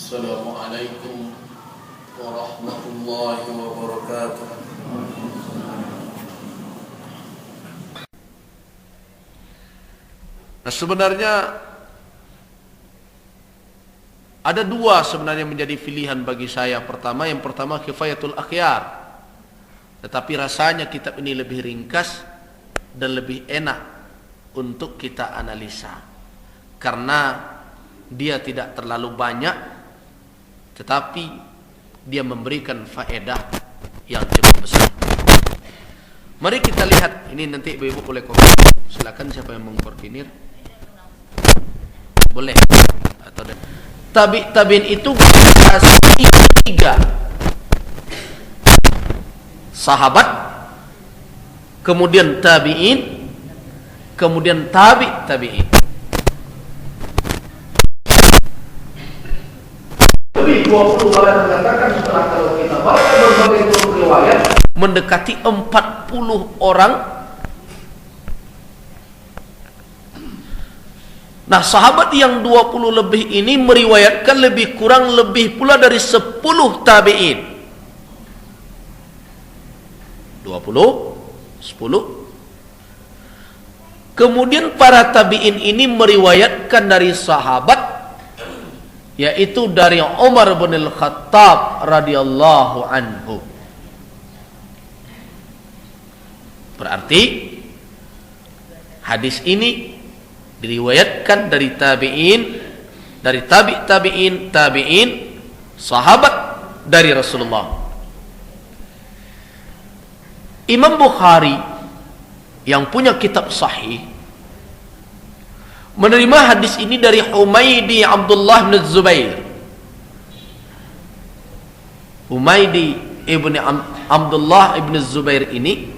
Assalamualaikum warahmatullahi wabarakatuh. Nah, sebenarnya ada dua sebenarnya menjadi pilihan bagi saya. Yang pertama Kifayatul Akhyar. Tetapi rasanya kitab ini lebih ringkas dan lebih enak untuk kita analisa. Karena dia tidak terlalu banyak, tetapi dia memberikan faedah yang cukup besar. Mari kita lihat, ini nanti ibu-ibu boleh koordinir. Silakan siapa yang mengkoordinir. Boleh. Atau tabi'in itu tiga. Sahabat, kemudian tabi'in, kemudian tabi'in. Lebih 20 orang mengatakan setelah kalau kita baca berbagai riwayat mendekati 40 orang. Nah, sahabat yang 20 lebih ini meriwayatkan lebih kurang lebih pula dari 10 tabi'in. 10. Kemudian para tabi'in ini meriwayatkan dari sahabat, yaitu dari Umar bin Al-Khattab radhiyallahu anhu. Berarti hadis ini diriwayatkan dari tabi'in, dari tabi'in, sahabat dari Rasulullah. Imam Bukhari yang punya kitab sahih menerima hadis ini dari Humaydi Abdullah bin Zubair. Humaydi ibn Abdullah ibn Zubair ini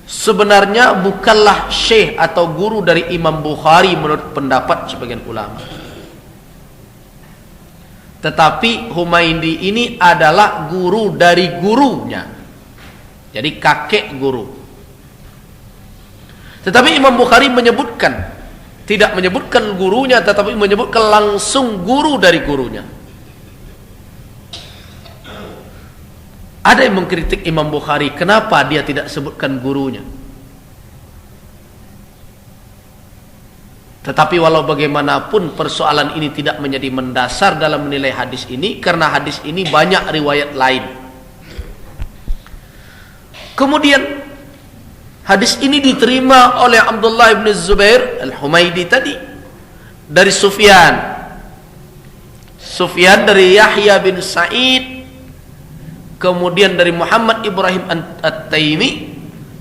sebenarnya bukanlah syekh atau guru dari Imam Bukhari menurut pendapat sebagian ulama. Tetapi Humaydi ini adalah guru dari gurunya. Jadi kakek guru. Tetapi Imam Bukhari menyebutkan, tidak menyebutkan gurunya, tetapi menyebutkan langsung guru dari gurunya. Ada yang mengkritik Imam Bukhari, kenapa dia tidak sebutkan gurunya? Tetapi walau bagaimanapun persoalan ini tidak menjadi mendasar dalam menilai hadis ini, karena hadis ini banyak riwayat lain. Kemudian hadis ini diterima oleh Abdullah bin Zubair Al-Humaydi tadi dari Sufyan dari Yahya bin Sa'id, kemudian dari Muhammad Ibrahim At-Taimi,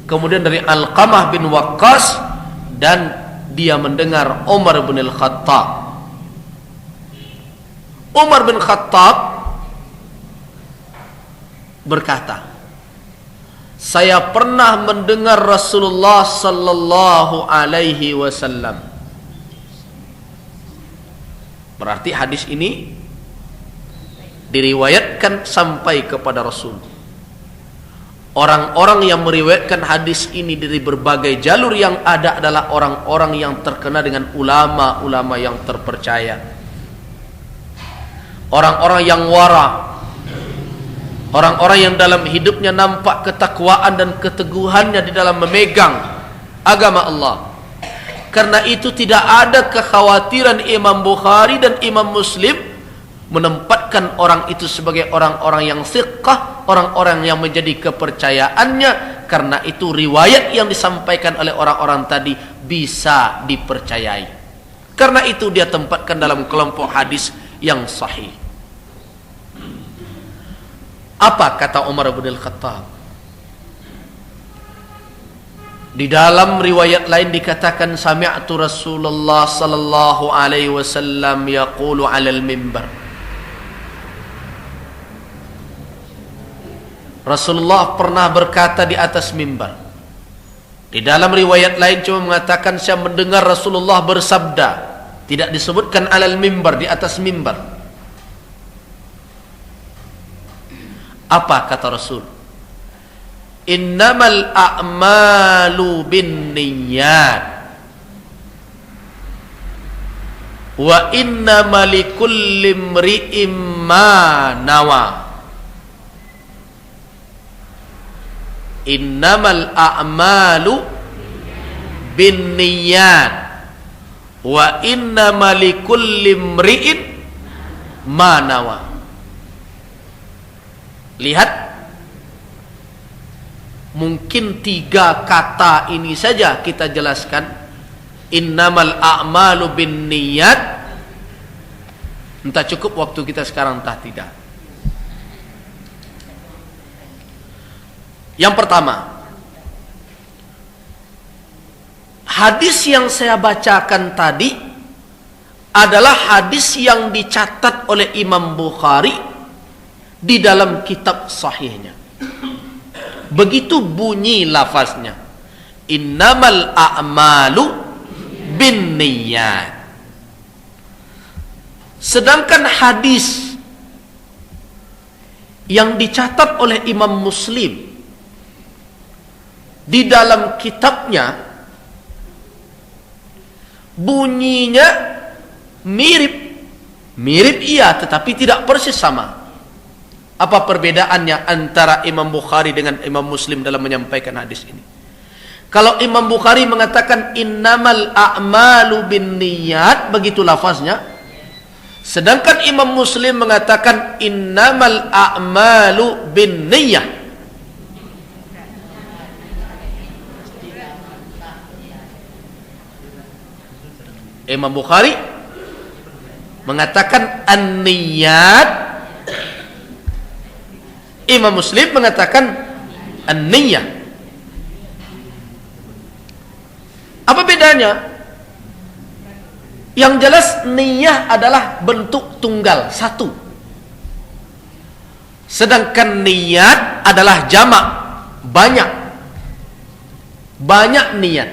kemudian dari Alqamah bin Waqqas, dan dia mendengar Umar bin Al-Khattab. Umar bin Khattab berkata, saya pernah mendengar Rasulullah sallallahu alaihi wasallam. Berarti hadis ini diriwayatkan sampai kepada Rasul. Orang-orang yang meriwayatkan hadis ini dari berbagai jalur yang ada adalah orang-orang yang terkena dengan ulama-ulama yang terpercaya. Orang-orang yang wara, orang-orang yang dalam hidupnya nampak ketakwaan dan keteguhannya di dalam memegang agama Allah. Karena itu tidak ada kekhawatiran Imam Bukhari dan Imam Muslim menempatkan orang itu sebagai orang-orang yang thiqah, orang-orang yang menjadi kepercayaannya. Karena itu riwayat yang disampaikan oleh orang-orang tadi bisa dipercayai. Karena itu dia tempatkan dalam kelompok hadis yang sahih. Apa kata Umar bin Al-Khattab? Di dalam riwayat lain dikatakan sami'tu Rasulullah sallallahu alaihi wasallam yaqulu 'alal mimbar. Rasulullah pernah berkata di atas mimbar. Di dalam riwayat lain cuma mengatakan saya mendengar Rasulullah bersabda, tidak disebutkan 'alal mimbar, di atas mimbar. Apa kata Rasul? Innamal a'malu binniyat. Wa innama likulli imri'in ma nawa. Innamal a'malu binniyat wa innama likulli imri'in ma nawa. Lihat, mungkin 3 kata ini saja kita jelaskan. Innamal a'malu binniyat. Entah cukup waktu kita sekarang, entah tidak. Yang pertama, hadis yang saya bacakan tadi adalah hadis yang dicatat oleh Imam Bukhari di dalam kitab sahihnya. Begitu bunyi lafaznya, innamal a'malu binniyat. Sedangkan hadis yang dicatat oleh Imam Muslim di dalam kitabnya bunyinya mirip iya, tetapi tidak persis sama. Apa perbedaannya antara Imam Bukhari dengan Imam Muslim dalam menyampaikan hadis ini? Kalau Imam Bukhari mengatakan innamal a'malu binniyat, begitu lafaznya. Sedangkan Imam Muslim mengatakan innamal a'malu binniyah. Imam Bukhari mengatakan an-niyat, Imam Muslim mengatakan an-niyah. Apa bedanya? Yang jelas niyah adalah bentuk tunggal, satu. Sedangkan niat adalah jamak, banyak. Banyak niat.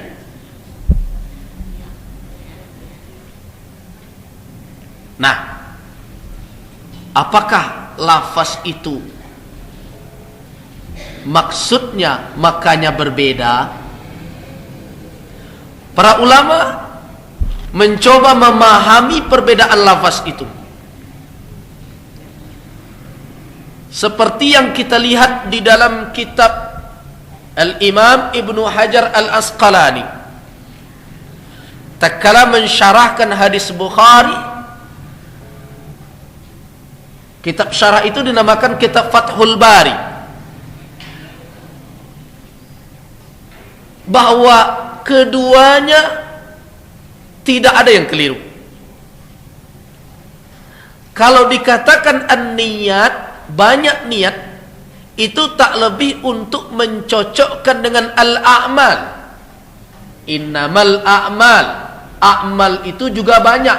Nah, apakah lafaz itu maksudnya makanya berbeda? Para ulama mencoba memahami perbedaan lafaz itu. Seperti yang kita lihat di dalam kitab Al-Imam Ibnu Hajar Al-Asqalani, tatkala mensyarahkan hadis Bukhari, kitab syarah itu dinamakan kitab Fathul Bari, bahwa keduanya tidak ada yang keliru. Kalau dikatakan an-niyat, banyak niat, itu tak lebih untuk mencocokkan dengan al-a'mal. Innamal a'mal, a'mal itu juga banyak.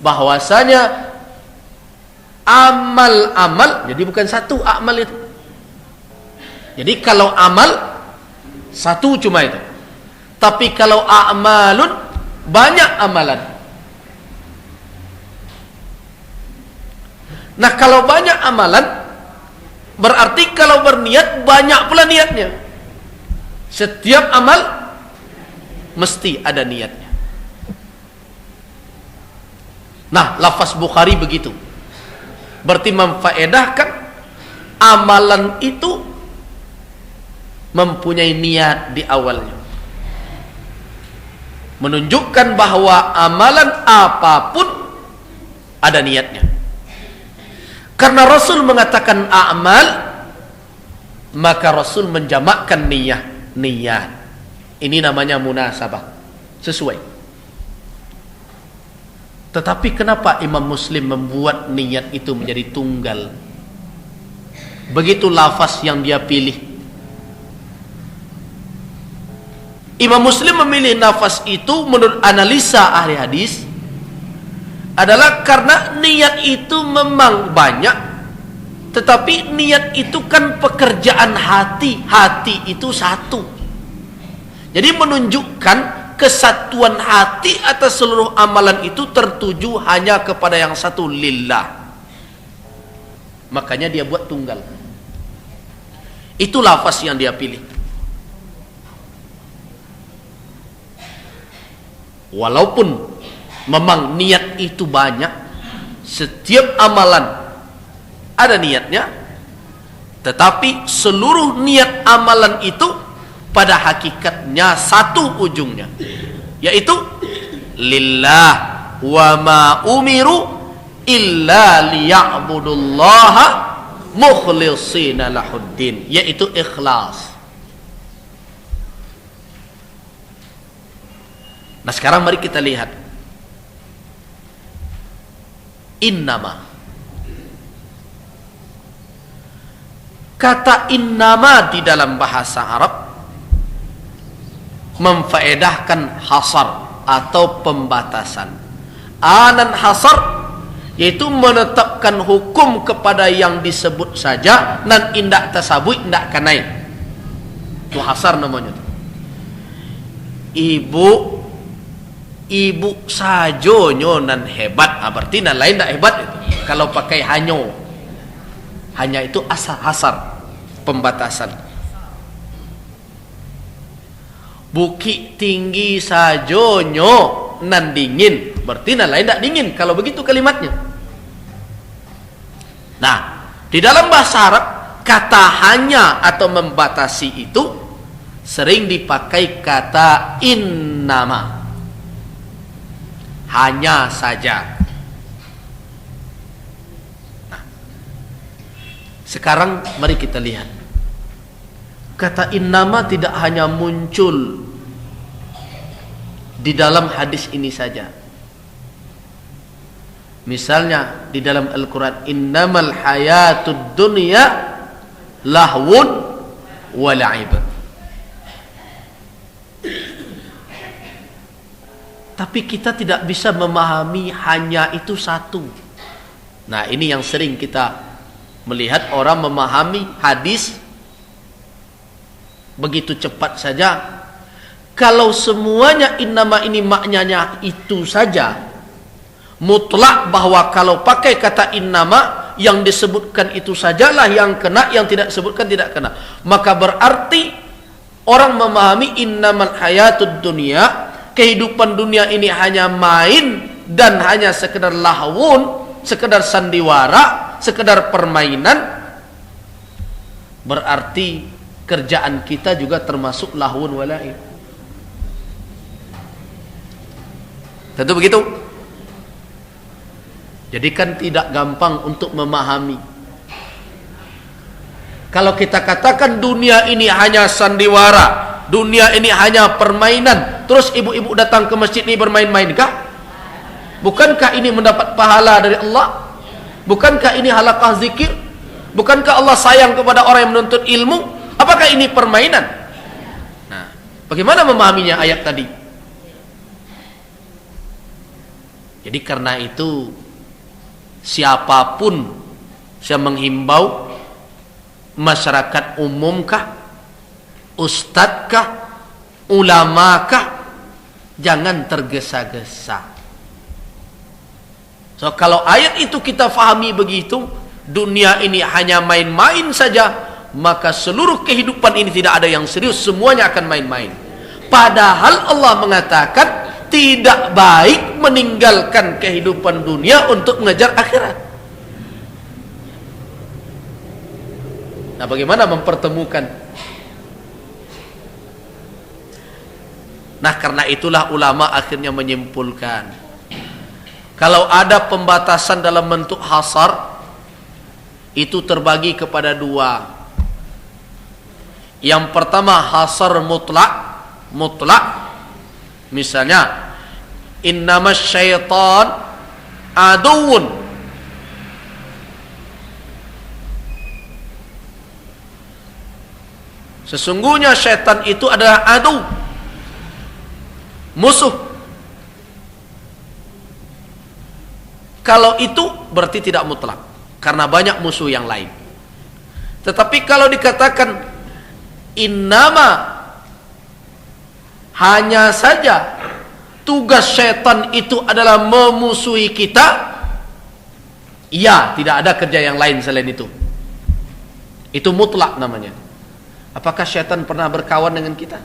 Bahwasanya amal-amal, jadi bukan satu amal itu. Jadi kalau amal satu cuma itu. Tapi kalau a'malun, banyak amalan. Nah, kalau banyak amalan berarti kalau berniat banyak pula niatnya. Setiap amal mesti ada niatnya. Nah, lafaz Bukhari begitu. Berarti memfaedahkan amalan itu mempunyai niat di awalnya. Menunjukkan bahwa amalan apapun ada niatnya. Karena Rasul mengatakan a'mal, maka Rasul menjamakkan niat. Ini namanya munasabah, sesuai. Tetapi kenapa Imam Muslim membuat niat itu menjadi tunggal? Begitu lafaz yang dia pilih. Imam Muslim memilih nafas itu menurut analisa ahli hadis adalah karena niat itu memang banyak, tetapi niat itu kan pekerjaan hati. Hati itu satu. Jadi menunjukkan kesatuan hati atas seluruh amalan itu tertuju hanya kepada yang satu, lillah. Makanya dia buat tunggal. Itu lafaz yang dia pilih. Walaupun Memang niat itu banyak, setiap amalan ada niatnya, tetapi seluruh niat amalan itu pada hakikatnya satu ujungnya, yaitu lillah wa ma umiru illa liya'budullaha mukhlishina lahuddin, yaitu ikhlas. Nah, sekarang mari kita lihat innama. Kata innama di dalam bahasa Arab memfaedahkan hasar atau pembatasan. Anan hasar yaitu menetapkan hukum kepada yang disebut saja nan indak tasabui indak kanai. Itu hasar namanya. Ibu sajonyo nan hebat, berarti nan lain tak hebat itu. Kalau pakai hanya itu hasar, pembatasan. Bukit tinggi sajonyo nan dingin, berarti nan lain tak dingin. Kalau begitu kalimatnya. Nah, di dalam bahasa Arab kata hanya atau membatasi itu sering dipakai kata innama, hanya saja. Nah, sekarang mari kita lihat, kata innama tidak hanya muncul di dalam hadis ini saja. Misalnya di dalam Al-Quran, innamal hayatud dunya lahwun wa la'ib. Tapi kita tidak bisa memahami hanya itu satu. Nah, ini yang sering kita melihat orang memahami hadis begitu cepat saja. Kalau semuanya innama ini maknanya itu saja, mutlak bahwa kalau pakai kata innama yang disebutkan itu sajalah yang kena, yang tidak disebutkan tidak kena, maka berarti orang memahami innamal hayatud dunya, kehidupan dunia ini hanya main dan hanya sekedar lahwun, sekedar sandiwara, sekedar permainan. Berarti kerjaan kita juga termasuk lahwun wala'ib. Tentu begitu. Jadi kan tidak gampang untuk memahami. Kalau kita katakan dunia ini hanya sandiwara, dunia ini hanya permainan, terus ibu-ibu datang ke masjid ini bermain-mainkah? Bukankah ini mendapat pahala dari Allah? Bukankah ini halaqah zikir? Bukankah Allah sayang kepada orang yang menuntut ilmu? Apakah ini permainan? Nah, bagaimana memahaminya ayat tadi? Jadi karena itu siapapun saya menghimbau, masyarakat umumkah, ustadzkah, ulamakah, jangan tergesa-gesa. So kalau ayat itu kita fahami begitu, dunia ini hanya main-main saja, maka seluruh kehidupan ini tidak ada yang serius, semuanya akan main-main. Padahal Allah mengatakan tidak baik meninggalkan kehidupan dunia untuk mengejar akhirat. Nah, bagaimana mempertemukan? Nah, karena itulah ulama akhirnya menyimpulkan, kalau ada pembatasan dalam bentuk hasar, itu terbagi kepada dua. Yang pertama hasar mutlak. Misalnya, innamas syaitan aduun. Sesungguhnya syaitan itu adalah adu, musuh. Kalau itu berarti tidak mutlak, karena banyak musuh yang lain. Tetapi kalau dikatakan innama, hanya saja tugas syaitan itu adalah memusuhi kita, ya, tidak ada kerja yang lain selain itu. Itu mutlak namanya. Apakah syaitan pernah berkawan dengan kita?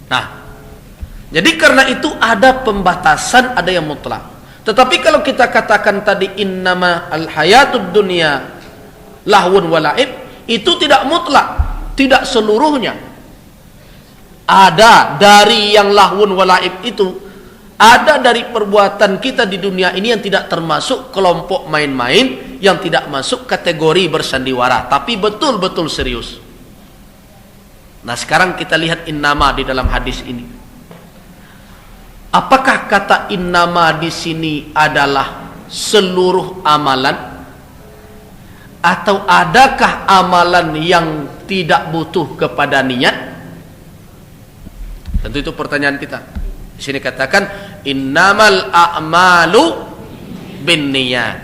Nah, jadi karena itu ada pembatasan, ada yang mutlak. Tetapi kalau kita katakan tadi innama al-hayatud dunya lahwun wa la'ib, itu tidak mutlak, tidak seluruhnya. Ada dari yang lahwun wa la'ib itu, ada dari perbuatan kita di dunia ini yang tidak termasuk kelompok main-main, yang tidak masuk kategori bersandiwara, tapi betul-betul serius. Nah, sekarang kita lihat innama di dalam hadis ini. Apakah kata innama di sini adalah seluruh amalan? Atau adakah amalan yang tidak butuh kepada niat? Tentu itu pertanyaan kita. Di sini katakan innamal a'malu binniyat.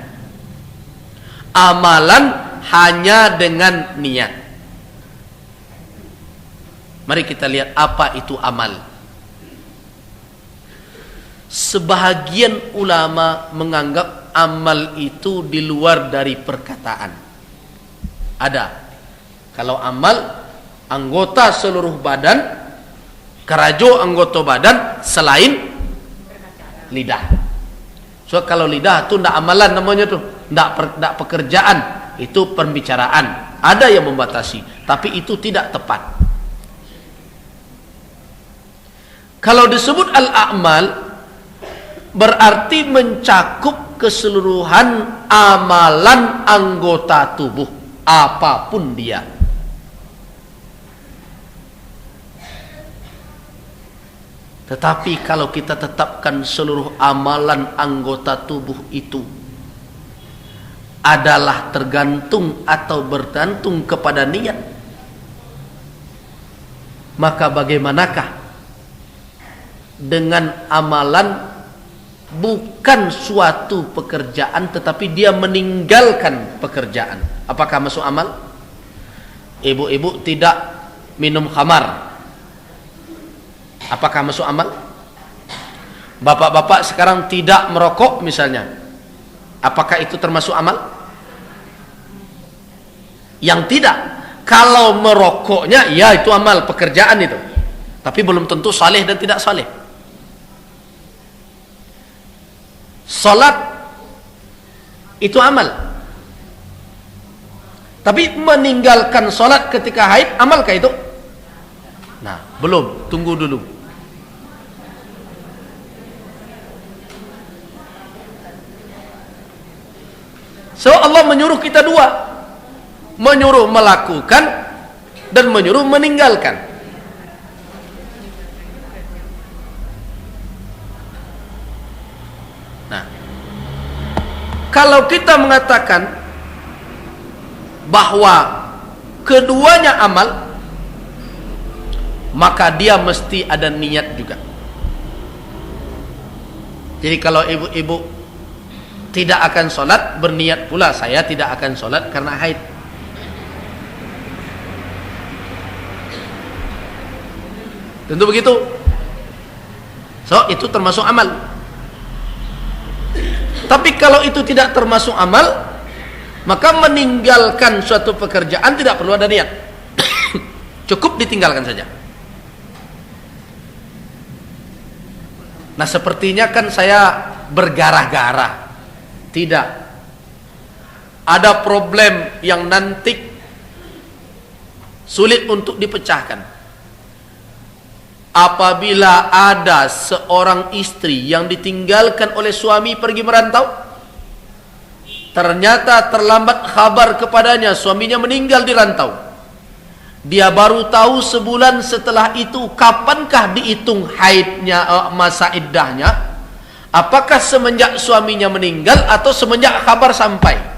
Amalan hanya dengan niat. Mari kita lihat apa itu amal. Sebahagian ulama menganggap amal itu di luar dari perkataan. Ada. Kalau amal anggota seluruh badan, kerajo anggota badan selain lidah. So kalau lidah itu tidak amalan namanya tuh, tidak pekerjaan, itu pembicaraan. Ada yang membatasi, tapi itu tidak tepat. Kalau disebut al-a'mal berarti mencakup keseluruhan amalan anggota tubuh apapun dia. Tetapi kalau kita tetapkan seluruh amalan anggota tubuh itu adalah tergantung atau bergantung kepada niat, maka bagaimanakah dengan amalan bukan suatu pekerjaan tetapi dia meninggalkan pekerjaan? Apakah masuk amal? Ibu-ibu tidak minum khamar, apakah masuk amal? Bapak-bapak sekarang tidak merokok misalnya, apakah itu termasuk amal? Yang tidak. Kalau merokoknya, ya itu amal, pekerjaan itu, tapi belum tentu saleh dan tidak saleh. Salat itu amal, tapi meninggalkan salat ketika haid amalkah itu? Nah, belum, tunggu dulu. So Allah menyuruh kita dua, menyuruh melakukan dan menyuruh meninggalkan. Nah, kalau kita mengatakan bahwa keduanya amal, maka dia mesti ada niat juga. Jadi kalau ibu-ibu tidak akan sholat, berniat pula saya tidak akan sholat karena haid, tentu begitu. So itu termasuk amal. Tapi kalau itu tidak termasuk amal, maka meninggalkan suatu pekerjaan tidak perlu ada niat. Cukup ditinggalkan saja. Nah, sepertinya kan saya bergarah-garah. Tidak. Ada problem yang nanti sulit untuk dipecahkan. Apabila ada seorang istri yang ditinggalkan oleh suami pergi merantau, ternyata terlambat kabar kepadanya suaminya meninggal di rantau, dia baru tahu sebulan setelah itu. Kapankah dihitung haidnya, masa iddahnya? Apakah semenjak suaminya meninggal atau semenjak kabar sampai?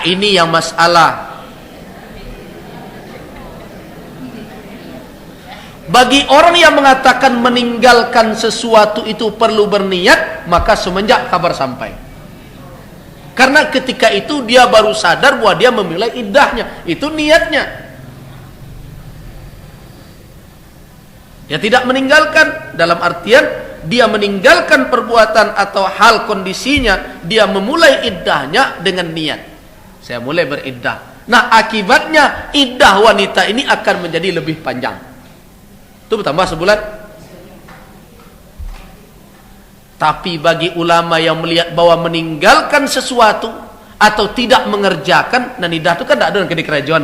Ini yang masalah. Bagi orang yang mengatakan meninggalkan sesuatu itu perlu berniat, maka semenjak kabar sampai. Karena ketika itu dia baru sadar bahwa dia memulai iddahnya, itu niatnya. Dia tidak meninggalkan dalam artian dia meninggalkan perbuatan atau hal kondisinya, dia memulai iddahnya dengan niat, saya mulai beriddah. Nah, akibatnya iddah wanita ini akan menjadi lebih panjang. Itu bertambah sebulan. Tapi bagi ulama yang melihat bahwa meninggalkan sesuatu atau tidak mengerjakan, dan iddah itu kan tidak ada di kerajaan,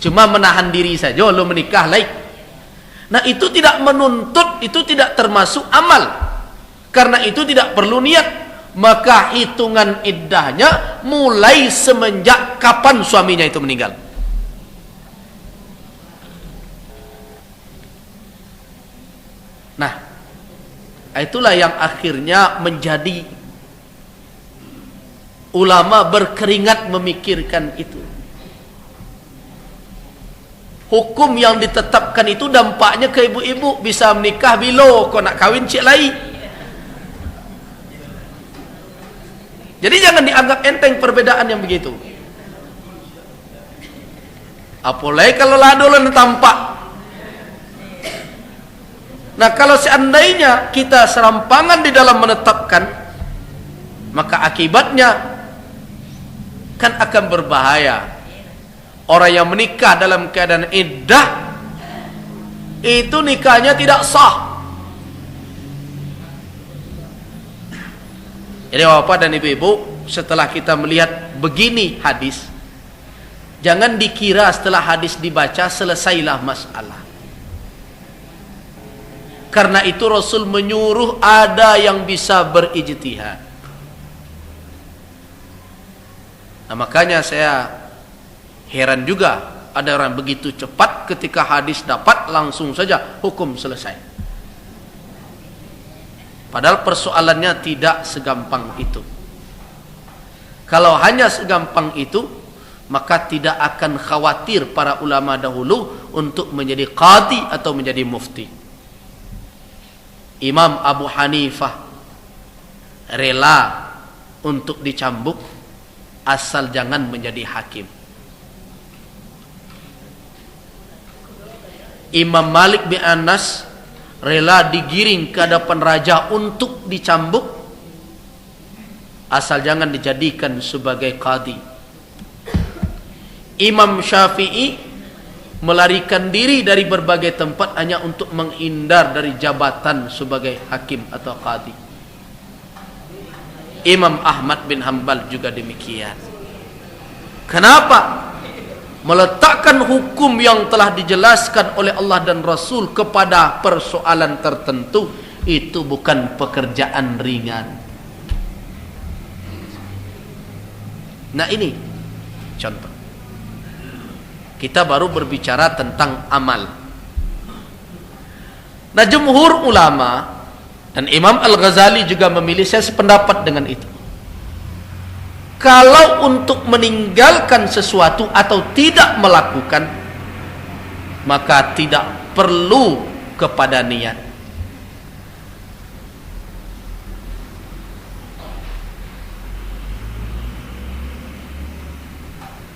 cuma menahan diri saja, lo menikah lain. Nah, itu tidak menuntut, itu tidak termasuk amal. Karena itu tidak perlu niat. Maka hitungan iddahnya mulai semenjak kapan suaminya itu meninggal. Nah, itulah yang akhirnya menjadi ulama berkeringat memikirkan itu. Hukum yang ditetapkan itu dampaknya ke ibu-ibu, bisa menikah bila kau nak kahwin cik lain. Jadi jangan dianggap enteng perbedaan yang begitu. Apalagi kalau ladolan tampak. Nah, kalau seandainya kita serampangan di dalam menetapkan, maka akibatnya kan akan berbahaya. Orang yang menikah dalam keadaan iddah, itu nikahnya tidak sah. Jadi bapak dan ibu-ibu, setelah kita melihat begini hadis, jangan dikira setelah hadis dibaca selesailah masalah. Karena itu Rasul menyuruh ada yang bisa berijtihad. Nah, makanya saya heran juga ada orang begitu cepat, ketika hadis dapat langsung saja hukum selesai. Padahal persoalannya tidak segampang itu. Kalau hanya segampang itu, maka tidak akan khawatir para ulama dahulu untuk menjadi qadi atau menjadi mufti. Imam Abu Hanifah rela untuk dicambuk asal jangan menjadi hakim. Imam Malik bin Anas rela digiring ke hadapan raja untuk dicambuk asal jangan dijadikan sebagai qadi. Imam Syafi'i melarikan diri dari berbagai tempat hanya untuk menghindar dari jabatan sebagai hakim atau qadi. Imam Ahmad bin Hanbal juga demikian. Kenapa? Meletakkan hukum yang telah dijelaskan oleh Allah dan Rasul kepada persoalan tertentu itu bukan pekerjaan ringan. Nah, ini contoh. Kita baru berbicara tentang amal. Nah, jumhur ulama dan Imam Al-Ghazali juga memilih, saya sependapat dengan itu. Kalau untuk meninggalkan sesuatu atau tidak melakukan, maka tidak perlu kepada niat.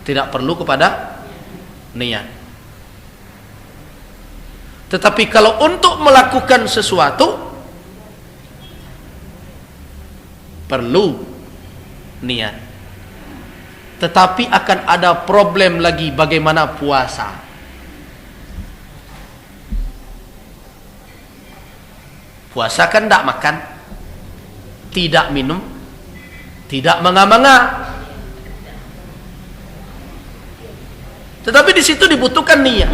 Tidak perlu kepada niat. Tetapi kalau untuk melakukan sesuatu, perlu niat. Tetapi akan ada problem lagi, bagaimana puasa. Puasa kan tidak makan, tidak minum, tidak manga-manga. Tetapi di situ dibutuhkan niat.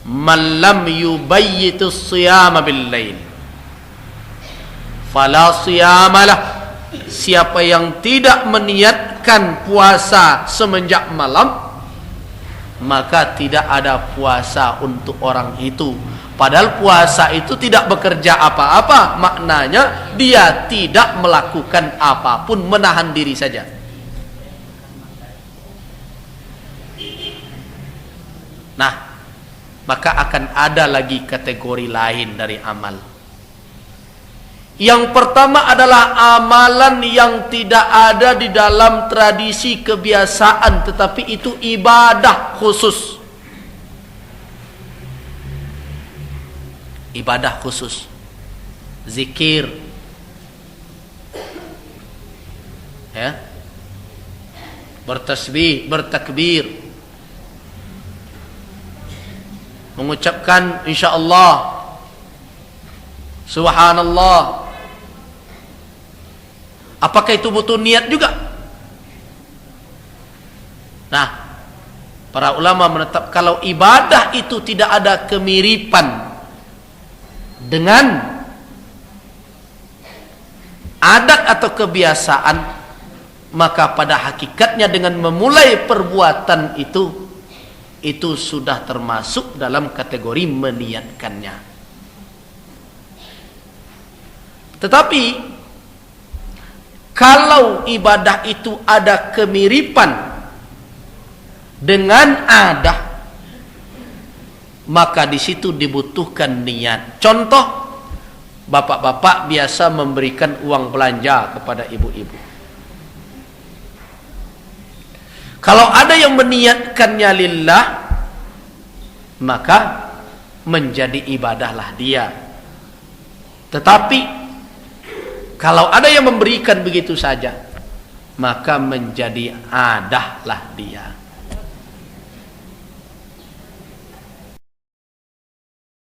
Man lam yubayyitu siyama bil lail fala siyamalah. Siapa yang tidak meniatkan puasa semenjak malam, maka tidak ada puasa untuk orang itu. Padahal puasa itu tidak bekerja apa-apa, maknanya dia tidak melakukan apapun, menahan diri saja. Nah, maka akan ada lagi kategori lain dari amal. Yang pertama adalah amalan yang tidak ada di dalam tradisi kebiasaan, tetapi itu ibadah khusus. Ibadah khusus. zikir, ya, bertasbih, bertakbir, mengucapkan insyaallah, subhanallah. Apakah itu butuh niat juga? Nah, para ulama menetap kalau ibadah itu tidak ada kemiripan dengan adat atau kebiasaan, maka pada hakikatnya dengan memulai perbuatan itu sudah termasuk dalam kategori meniatkannya. Tetapi kalau ibadah itu ada kemiripan dengan adat, maka di situ dibutuhkan niat. Contoh, bapak-bapak biasa memberikan uang belanja kepada ibu-ibu. Kalau ada yang meniatkannya lillah, maka menjadi ibadahlah dia. Tetapi kalau ada yang memberikan begitu saja, maka menjadi adahlah dia.